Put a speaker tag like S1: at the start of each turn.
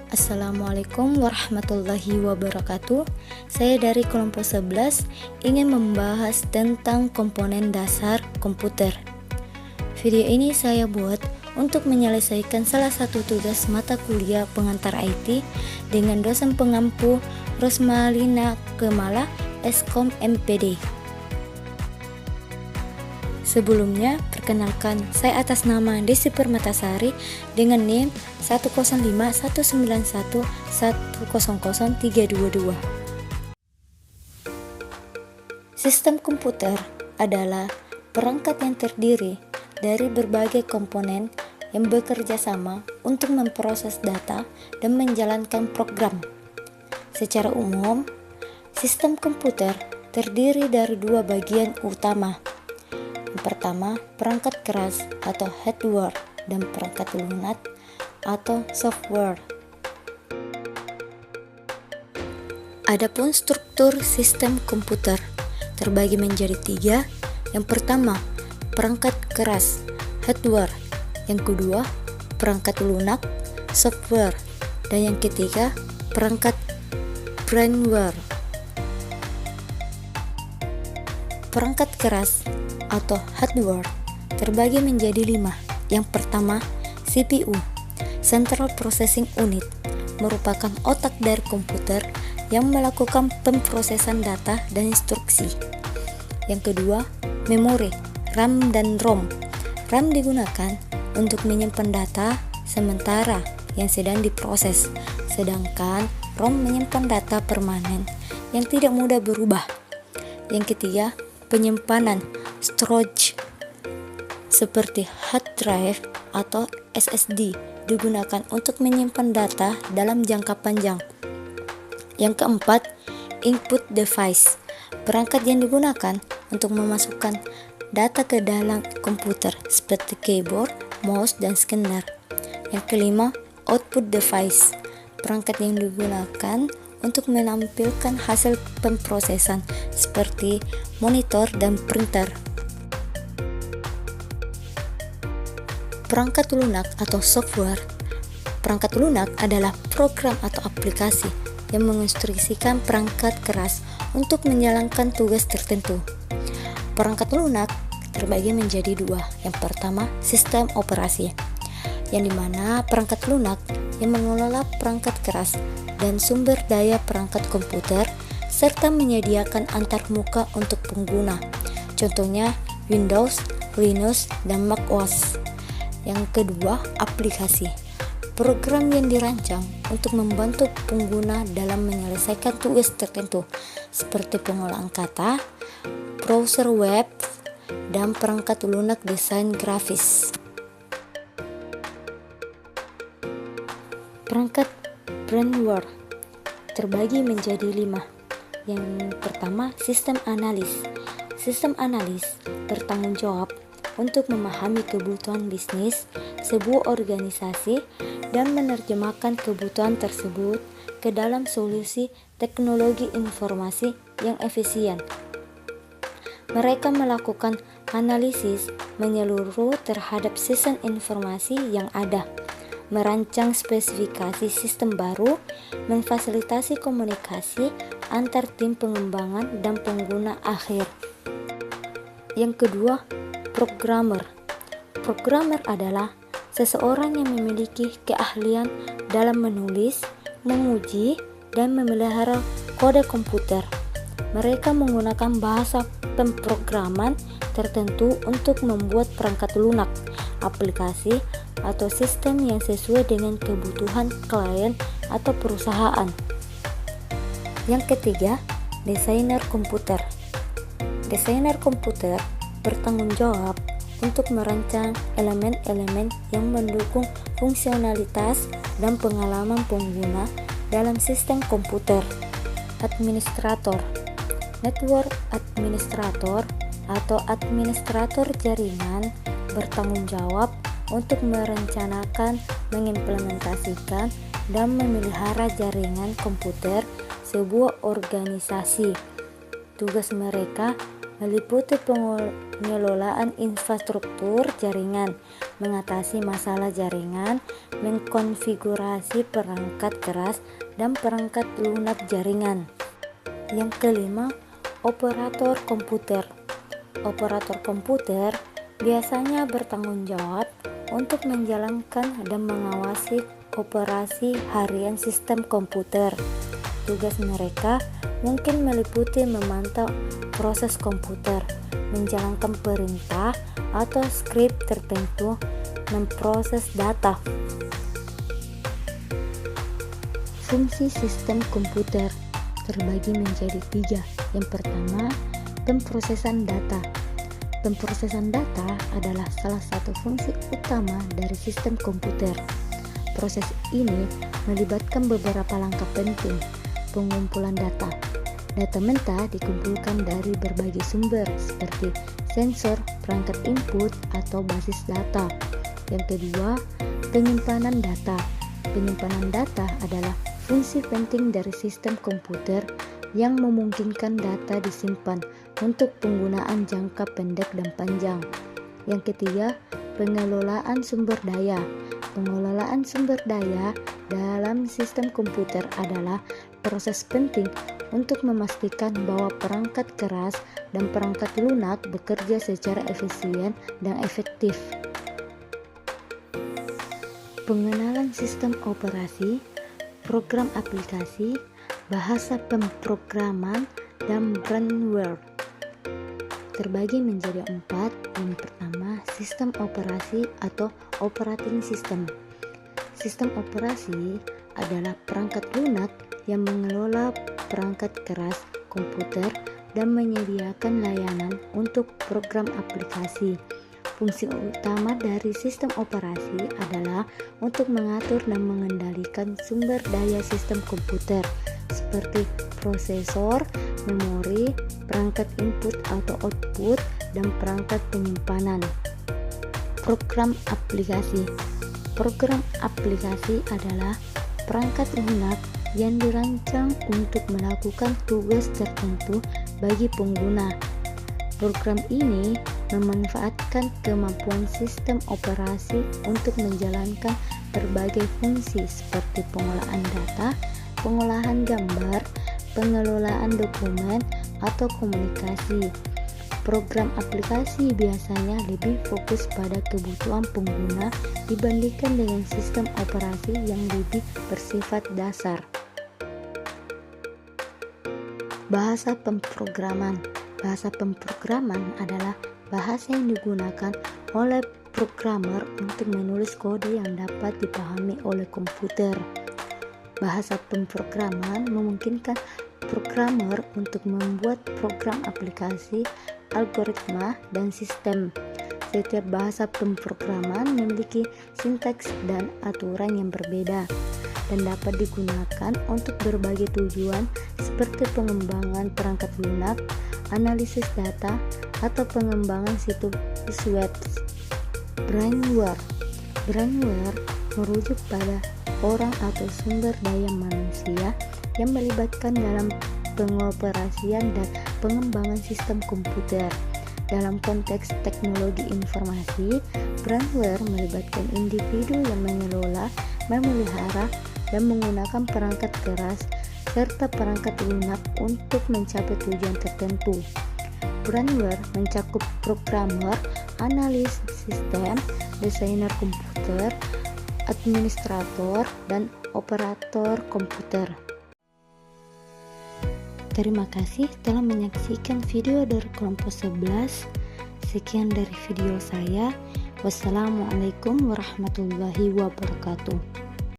S1: Assalamualaikum warahmatullahi wabarakatuh. Saya dari kelompok 11 ingin membahas tentang komponen dasar komputer. Video ini saya buat untuk menyelesaikan salah satu tugas mata kuliah pengantar IT dengan dosen pengampu Rosmalina Kemala, Eskom MPD. Sebelumnya, perkenalkan, saya atas nama Desi Permatasari dengan NIM 1051911000322. Sistem komputer adalah perangkat yang terdiri dari berbagai komponen yang bekerja sama untuk memproses data dan menjalankan program. Secara umum, sistem komputer terdiri dari dua bagian utama. Yang pertama, perangkat keras atau hardware dan perangkat lunak atau software. Adapun struktur sistem komputer terbagi menjadi tiga. Yang pertama, perangkat keras hardware. Yang kedua, perangkat lunak software. Dan yang ketiga, perangkat firmware. Perangkat keras atau hardware terbagi menjadi 5. Yang pertama, CPU, Central Processing Unit, merupakan otak dari komputer yang melakukan pemrosesan data dan instruksi. Yang kedua, memori, RAM dan ROM. RAM digunakan untuk menyimpan data sementara yang sedang diproses, sedangkan ROM menyimpan data permanen yang tidak mudah berubah. Yang ketiga, penyimpanan, storage, seperti hard drive atau SSD, digunakan untuk menyimpan data dalam jangka panjang. Yang keempat, input device, perangkat yang digunakan untuk memasukkan data ke dalam komputer seperti keyboard, mouse, dan scanner. Yang kelima, output device, perangkat yang digunakan untuk menampilkan hasil pemrosesan seperti monitor dan printer. Perangkat lunak atau software. Perangkat lunak adalah program atau aplikasi yang menginstruksikan perangkat keras untuk menjalankan tugas tertentu. Perangkat lunak terbagi menjadi dua. Yang pertama, sistem operasi, yang dimana perangkat lunak yang mengelola perangkat keras dan sumber daya perangkat komputer serta menyediakan antarmuka untuk pengguna. Contohnya Windows, Linux, dan macOS. Yang kedua, aplikasi, program yang dirancang untuk membantu pengguna dalam menyelesaikan tugas tertentu seperti pengolahan kata, browser web, dan perangkat lunak desain grafis. Perangkat firmware terbagi menjadi 5. Yang pertama, sistem analis. Sistem analis bertanggung jawab untuk memahami kebutuhan bisnis sebuah organisasi dan menerjemahkan kebutuhan tersebut ke dalam solusi teknologi informasi yang efisien. Mereka melakukan analisis menyeluruh terhadap sistem informasi yang ada, merancang spesifikasi sistem baru, memfasilitasi komunikasi antar tim pengembangan dan pengguna akhir. Yang kedua, programmer. Programmer adalah seseorang yang memiliki keahlian dalam menulis, menguji, dan memelihara kode komputer. Mereka menggunakan bahasa pemrograman tertentu untuk membuat perangkat lunak, aplikasi, atau sistem yang sesuai dengan kebutuhan klien atau perusahaan. Yang ketiga, desainer komputer. Desainer komputer bertanggung jawab untuk merancang elemen-elemen yang mendukung fungsionalitas dan pengalaman pengguna dalam sistem komputer. Administrator, network administrator atau administrator jaringan bertanggung jawab untuk merencanakan, mengimplementasikan, dan memelihara jaringan komputer sebuah organisasi. Tugas mereka meliputi pengelolaan infrastruktur jaringan, mengatasi masalah jaringan, mengkonfigurasi perangkat keras dan perangkat lunak jaringan. Yang kelima, operator komputer. Operator komputer biasanya bertanggung jawab untuk menjalankan dan mengawasi operasi harian sistem komputer. Tugas mereka mungkin meliputi memantau proses komputer, menjalankan perintah atau skrip tertentu, memproses data. Fungsi sistem komputer terbagi menjadi 3. Yang pertama, pemrosesan data. Pemrosesan data adalah salah satu fungsi utama dari sistem komputer. Proses ini melibatkan beberapa langkah penting. Pengumpulan data. Data mentah dikumpulkan dari berbagai sumber seperti sensor, perangkat input, atau basis data. Yang kedua, penyimpanan data. Penyimpanan data adalah fungsi penting dari sistem komputer yang memungkinkan data disimpan untuk penggunaan jangka pendek dan panjang. Yang ketiga, pengelolaan sumber daya. Pengelolaan sumber daya dalam sistem komputer adalah proses penting untuk memastikan bahwa perangkat keras dan perangkat lunak bekerja secara efisien dan efektif. Pengenalan sistem operasi, program aplikasi, bahasa pemrograman, dan brandware terbagi menjadi 4. Yang pertama, sistem operasi atau operating system. Sistem operasi adalah perangkat lunak yang mengelola perangkat keras komputer dan menyediakan layanan untuk program aplikasi. Fungsi utama dari sistem operasi adalah untuk mengatur dan mengendalikan sumber daya sistem komputer seperti prosesor, memori, perangkat input atau output, dan perangkat penyimpanan. Program aplikasi. Program aplikasi adalah perangkat lunak yang dirancang untuk melakukan tugas tertentu bagi pengguna. Program ini memanfaatkan kemampuan sistem operasi untuk menjalankan berbagai fungsi seperti pengolahan data, pengolahan gambar, pengelolaan dokumen, atau komunikasi. Program aplikasi biasanya lebih fokus pada kebutuhan pengguna dibandingkan dengan sistem operasi yang lebih bersifat dasar. Bahasa pemrograman. Bahasa pemrograman adalah bahasa yang digunakan oleh programmer untuk menulis kode yang dapat dipahami oleh komputer. Bahasa pemrograman memungkinkan programmer untuk membuat program aplikasi, algoritma, dan sistem. Setiap bahasa pemrograman memiliki sintaks dan aturan yang berbeda dan dapat digunakan untuk berbagai tujuan seperti pengembangan perangkat lunak, analisis data, atau pengembangan situs web. Brandware. Brandware merujuk pada orang atau sumber daya manusia yang melibatkan dalam pengoperasian dan pengembangan sistem komputer. Dalam konteks teknologi informasi, brandware melibatkan individu yang mengelola, memelihara, dan menggunakan perangkat keras serta perangkat lunak untuk mencapai tujuan tertentu. Brandware mencakup programmer, analis sistem, desainer komputer, administrator, dan operator komputer. Terima kasih telah menyaksikan video dari kelompok 11. Sekian dari video saya. Wassalamualaikum warahmatullahi wabarakatuh.